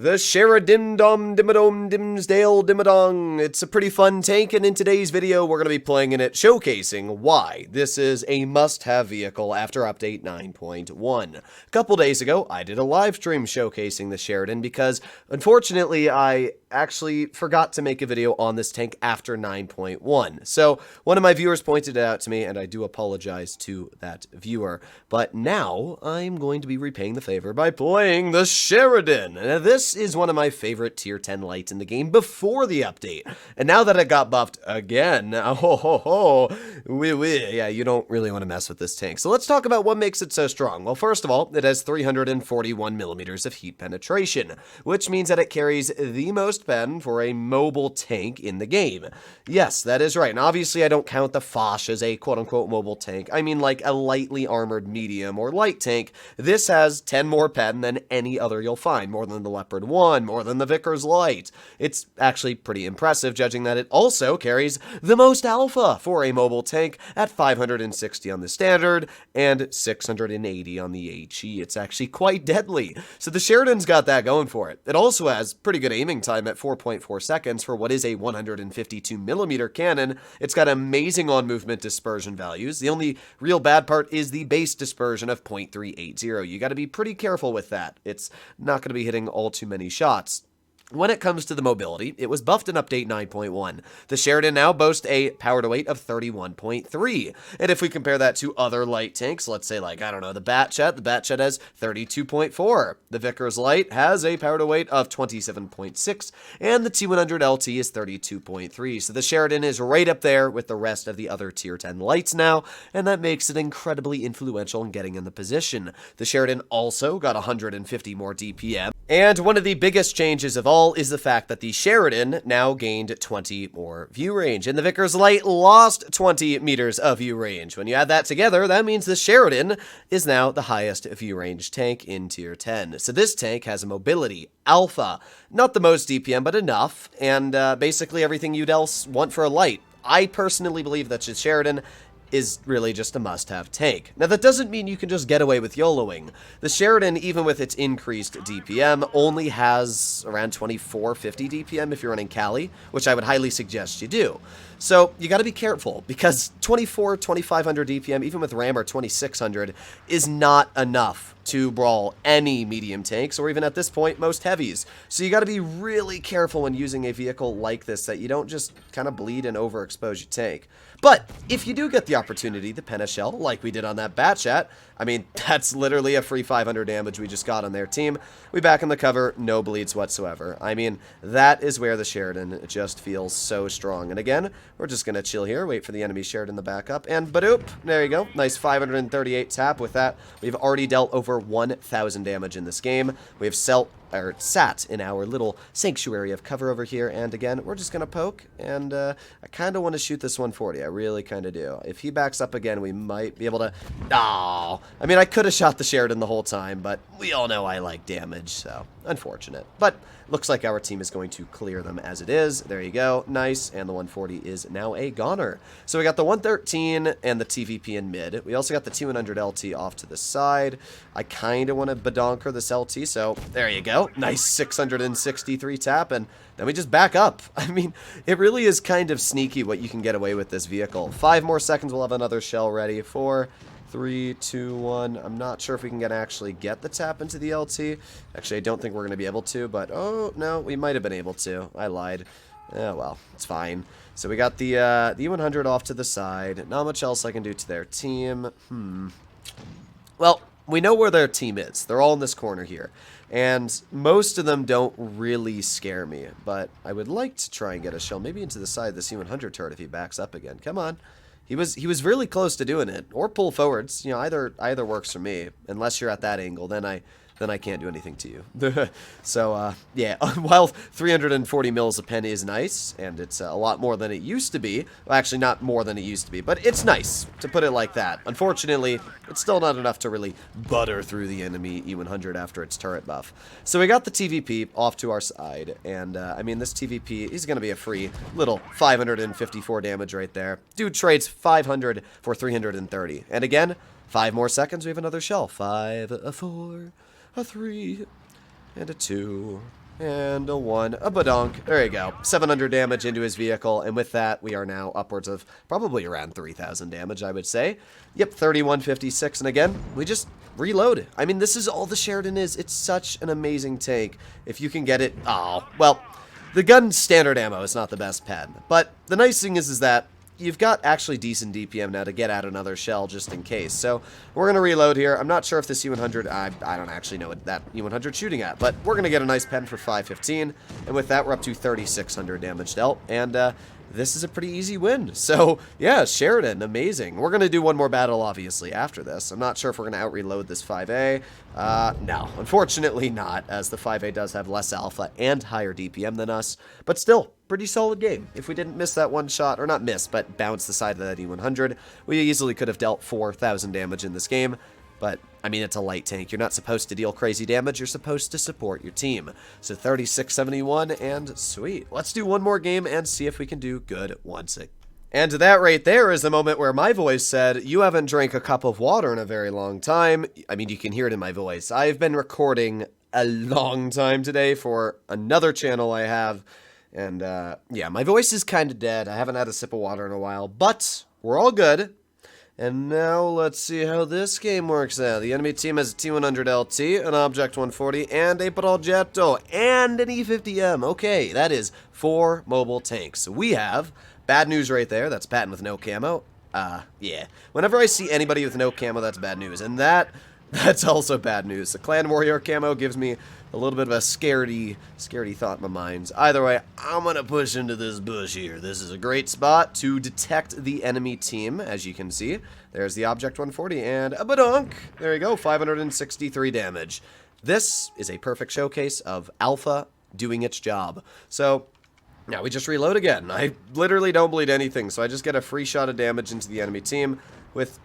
The Sheridan Dom Dimmadome Dimsdale Dimmadong. It's a pretty fun tank, and in today's video, we're going to be playing in it, showcasing why this is a must-have vehicle after update 9.1. A couple days ago, I did a live stream showcasing the Sheridan because, unfortunately, I actually forgot to make a video on this tank after 9.1. So, one of my viewers pointed it out to me, and I do apologize to that viewer. But now, I'm going to be repaying the favor by playing the Sheridan. Now, this is one of my favorite tier 10 lights in the game before the update. And now that it got buffed again, yeah, you don't really want to mess with this tank. So let's talk about what makes it so strong. Well, first of all, it has 341 millimeters of heat penetration, which means that it carries the most pen for a mobile tank in the game. Yes, that is right. And obviously, I don't count the Foch as a quote-unquote mobile tank. I mean like a lightly armored medium or light tank. This has 10 more pen than any other you'll find, more than the Leopard 1, more than the Vickers Light. It's actually pretty impressive, judging that it also carries the most alpha for a mobile tank at 560 on the standard and 680 on the HE. It's actually quite deadly. So the Sheridan's got that going for it. It also has pretty good aiming time at 4.4 seconds for what is a 152 millimeter cannon. It's got amazing on-movement dispersion values. The only real bad part is the base dispersion of 0.380. You got to be pretty careful with that. It's not going to be hitting all too many shots. When it comes to the mobility, it was buffed in Update 9.1. The Sheridan now boasts a power to weight of 31.3. And if we compare that to other light tanks, let's say like, I don't know, the Batchet has 32.4. The Vickers Light has a power to weight of 27.6. And the T100 LT is 32.3. So the Sheridan is right up there with the rest of the other tier 10 lights now, and that makes it incredibly influential in getting in the position. The Sheridan also got 150 more DPM. And one of the biggest changes of all is the fact that the Sheridan now gained 20 more view range, and the Vickers Light lost 20 meters of view range. When you add that together, that means the Sheridan is now the highest view range tank in tier 10. So this tank has a mobility alpha, not the most DPM, but enough, and basically everything you'd else want for a light. I personally believe that the Sheridan is really just a must-have tank. Now, that doesn't mean you can just get away with YOLOing. The Sheridan, even with its increased DPM, only has around 2450 DPM if you're running Cali, which I would highly suggest you do. So, you gotta be careful, because 2500 DPM, even with RAM or 2600, is not enough to brawl any medium tanks, or even at this point, most heavies. So you gotta be really careful when using a vehicle like this, that you don't just kind of bleed and overexpose your tank. But if you do get the opportunity to pen a shell, like we did on that Batchet, I mean, that's literally a free 500 damage we just got on their team. We back in the cover, no bleeds whatsoever. I mean, that is where the Sheridan just feels so strong. And again, we're just going to chill here, wait for the enemy Sheridan to back up, and badoop, there you go. Nice 538 tap. With that, we've already dealt over 1,000 damage in this game. We have sat in our little sanctuary of cover over here, and again, we're just gonna poke, and I kind of want to shoot this 140. I really kind of do. If he backs up again, we might be able to... Oh, I mean, I could have shot the Sheridan the whole time, but we all know I like damage, so unfortunate. But looks like our team is going to clear them as it is. There you go. Nice. And the 140 is now a goner. So we got the 113 and the TVP in mid. We also got the T100 LT off to the side. I kind of want to badonker this LT, so there you go. Nice 663 tap, and then we just back up. I mean, it really is kind of sneaky what you can get away with this vehicle. 5 more seconds, we'll have another shell ready. 4, 3, 2, 1. I'm not sure if we can actually get the tap into the LT. Actually, I don't think we're going to be able to, but oh, no, we might have been able to. I lied. Oh, well, it's fine. So we got the E100 off to the side. Not much else I can do to their team. Well, we know where their team is. They're all in this corner here. And most of them don't really scare me, but I would like to try and get a shell maybe into the side of the C100 turret if he backs up again. Come on. He was really close to doing it, or pull forwards. You know, either works for me. Unless you're at that angle, then I can't do anything to you. So, yeah, while 340 mils a pen is nice, and it's a lot more than it used to be, well, actually not more than it used to be, but it's nice, to put it like that. Unfortunately, it's still not enough to really butter through the enemy E100 after its turret buff. So we got the TVP off to our side, and, I mean, this TVP, he's going to be a free little 554 damage right there. Dude trades 500 for 330. And again, 5 more seconds, we have another shell. 5, a 4... a 3, and a 2, And a 1, a badonk. There you go. 700 damage into his vehicle, and with that, we are now upwards of probably around 3,000 damage, I would say. Yep, 3156, and again, we just reload. I mean, this is all the Sheridan is. It's such an amazing tank. If you can get it... Oh, well, the gun's standard ammo is not the best pen, but the nice thing is that you've got actually decent DPM now to get out another shell just in case. So we're going to reload here. I'm not sure if this U100, I don't actually know what that U100's shooting at, but we're going to get a nice pen for 515. And with that, we're up to 3,600 damage dealt. And this is a pretty easy win. So yeah, Sheridan, amazing. We're going to do one more battle, obviously, after this. I'm not sure if we're going to out-reload this 5A. No, unfortunately not, as the 5A does have less alpha and higher DPM than us. But still, pretty solid game. If we didn't miss that one shot, or not miss, but bounce the side of that E100, we easily could have dealt 4,000 damage in this game. But, I mean, it's a light tank. You're not supposed to deal crazy damage. You're supposed to support your team. So 3671, and sweet. Let's do one more game and see if we can do good once again. And that right there is the moment where my voice said, you haven't drank a cup of water in a very long time. I mean, you can hear it in my voice. I've been recording a long time today for another channel I have. And, yeah, my voice is kind of dead. I haven't had a sip of water in a while, but we're all good. And now let's see how this game works out. The enemy team has a T100 LT, an Object 140, and a Progetto, and an E50M. Okay, that is 4 mobile tanks. We have bad news right there. That's Patton with no camo. Yeah. Whenever I see anybody with no camo, that's bad news. And that's also bad news. The Clan Warrior camo gives me a little bit of a scaredy thought in my mind. Either way, I'm going to push into this bush here. This is a great spot to detect the enemy team, as you can see. There's the Object 140 and a badonk. There you go, 563 damage. This is a perfect showcase of Alpha doing its job. So now we just reload again. I literally don't bleed anything, so I just get a free shot of damage into the enemy team with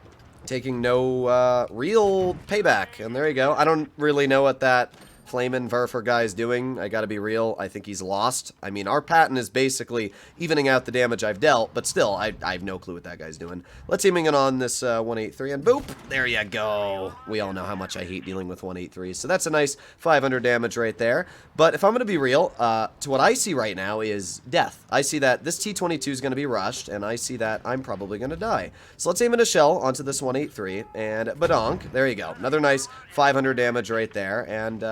taking no real payback. And there you go. I don't really know what that Flamin' Verfer guy's doing. I gotta be real, I think he's lost. I mean, our Patton is basically evening out the damage I've dealt, but still, I have no clue what that guy's doing. Let's aiming it on this 183, and boop! There you go! We all know how much I hate dealing with 183s, so that's a nice 500 damage right there. But if I'm gonna be real, to what I see right now is death. I see that this T-22 is gonna be rushed, and I see that I'm probably gonna die. So let's aim in a shell onto this 183, and badonk, there you go. Another nice 500 damage right there, and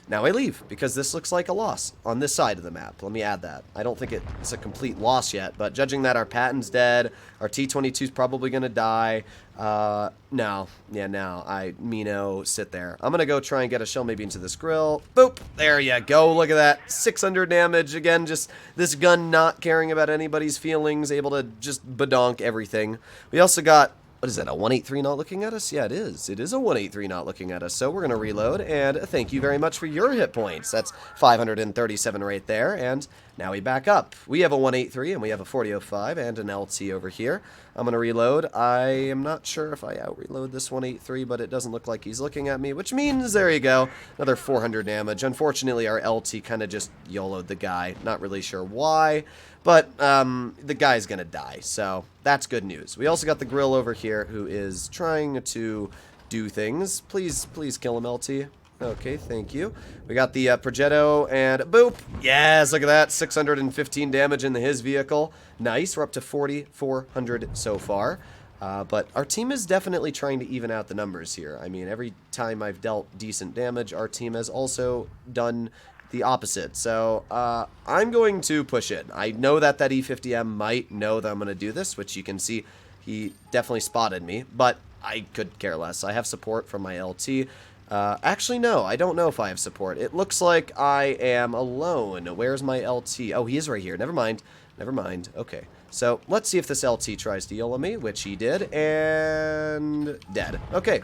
now I leave, because this looks like a loss on this side of the map. Let me add that. I don't think it's a complete loss yet, but judging that our Patton's dead, our T-22's probably going to die, no. Yeah, no. Mino, sit there. I'm going to go try and get a shell maybe into this grill. Boop! There you go. Look at that. 600 damage. Again, just this gun not caring about anybody's feelings, able to just badonk everything. We also got... What is that, a 183 not looking at us? Yeah, it is. It is a 183 not looking at us. So we're going to reload, and thank you very much for your hit points. That's 537 right there, and now we back up. We have a 183, and we have a 4005, and an LT over here. I'm going to reload. I am not sure if I out-reload this 183, but it doesn't look like he's looking at me, which means, there you go, another 400 damage. Unfortunately, our LT kind of just YOLO'd the guy. Not really sure why. But the guy's going to die, so that's good news. We also got the grill over here who is trying to do things. Please kill him, LT. Okay, thank you. We got the Progetto, and boop! Yes, look at that. 615 damage into his vehicle. Nice. We're up to 4,400 so far. But our team is definitely trying to even out the numbers here. I mean, every time I've dealt decent damage, our team has also done the opposite. So I'm going to push it. I know that E50M might know that I'm going to do this, which you can see he definitely spotted me, but I could care less. I have support from my LT. Actually, no, I don't know if I have support. It looks like I am alone. Where's my LT? Oh, he is right here. Never mind. Never mind. Okay. So let's see if this LT tries to YOLO me, which he did, and dead. Okay.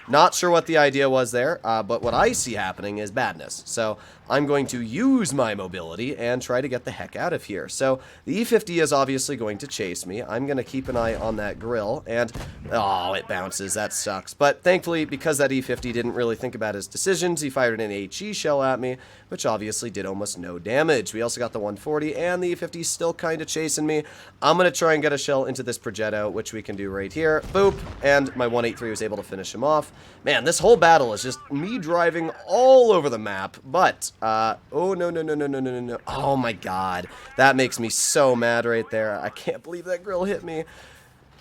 Not sure what the idea was there, but what I see happening is badness. So I'm going to use my mobility and try to get the heck out of here. So the E50 is obviously going to chase me. I'm going to keep an eye on that grill, and oh, it bounces. That sucks. But thankfully, because that E50 didn't really think about his decisions, he fired an HE shell at me, which obviously did almost no damage. We also got the 140, and the E50 is still kind of chasing me. I'm going to try and get a shell into this Progetto, which we can do right here. Boop, and my 183 was able to finish him off. Man, this whole battle is just me driving all over the map, but Oh, no, no, no, no, no, no, no, no. Oh, my God. That makes me so mad right there. I can't believe that grill hit me.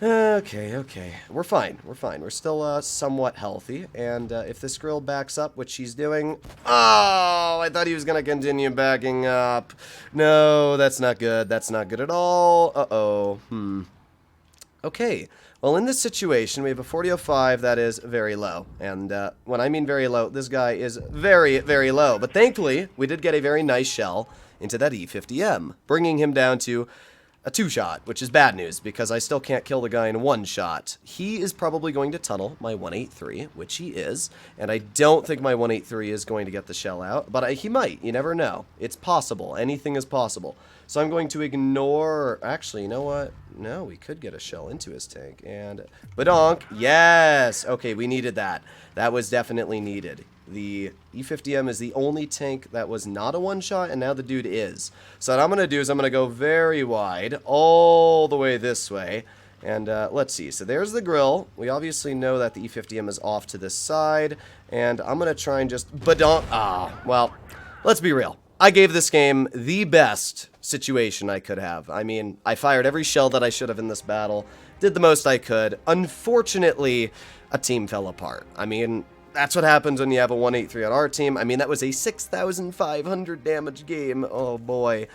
Okay, okay. We're fine. We're fine. We're still somewhat healthy. And if this grill backs up, which she's doing... Oh, I thought he was going to continue backing up. No, that's not good. That's not good at all. Uh-oh. Okay. Well, in this situation, we have a 40.05 that is very low. And when I mean very low, this guy is very, very low. But thankfully, we did get a very nice shell into that E50M, bringing him down to a 2-shot, which is bad news because I still can't kill the guy in 1 shot. He is probably going to tunnel my 183, which he is, and I don't think my 183 is going to get the shell out, but he might. You never know. It's possible. Anything is possible. So I'm going to ignore... Actually, you know what? No, we could get a shell into his tank, and... Badonk! Yes! Okay, we needed that. That was definitely needed. The E50M is the only tank that was not a 1-shot, and now the dude is. So what I'm going to do is I'm going to go very wide, all the way this way. And let's see. So there's the grill. We obviously know that the E50M is off to this side. And I'm going to try and just... Badonk! Ah, well, let's be real. I gave this game the best situation I could have. I mean, I fired every shell that I should have in this battle. Did the most I could. Unfortunately, a team fell apart. I mean... That's what happens when you have a 183 on our team. I mean, that was a 6,500 damage game. Oh, boy.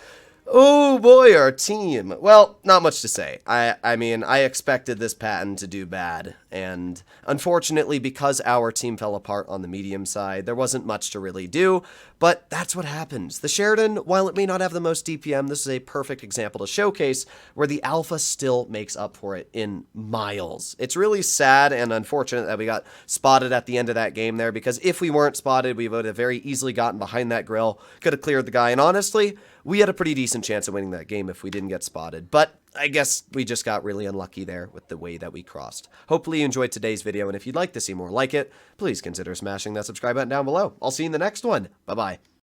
Oh, boy, our team. Well, not much to say. I mean, I expected this Patton to do bad. And unfortunately, because our team fell apart on the medium side, there wasn't much to really do. But that's what happens. The Sheridan, while it may not have the most DPM, this is a perfect example to showcase where the Alpha still makes up for it in miles. It's really sad and unfortunate that we got spotted at the end of that game there, because if we weren't spotted, we would have very easily gotten behind that grill, could have cleared the guy, and honestly, we had a pretty decent chance of winning that game if we didn't get spotted. But I guess we just got really unlucky there with the way that we crossed. Hopefully you enjoyed today's video, and if you'd like to see more like it, please consider smashing that subscribe button down below. I'll see you in the next one. Bye-bye.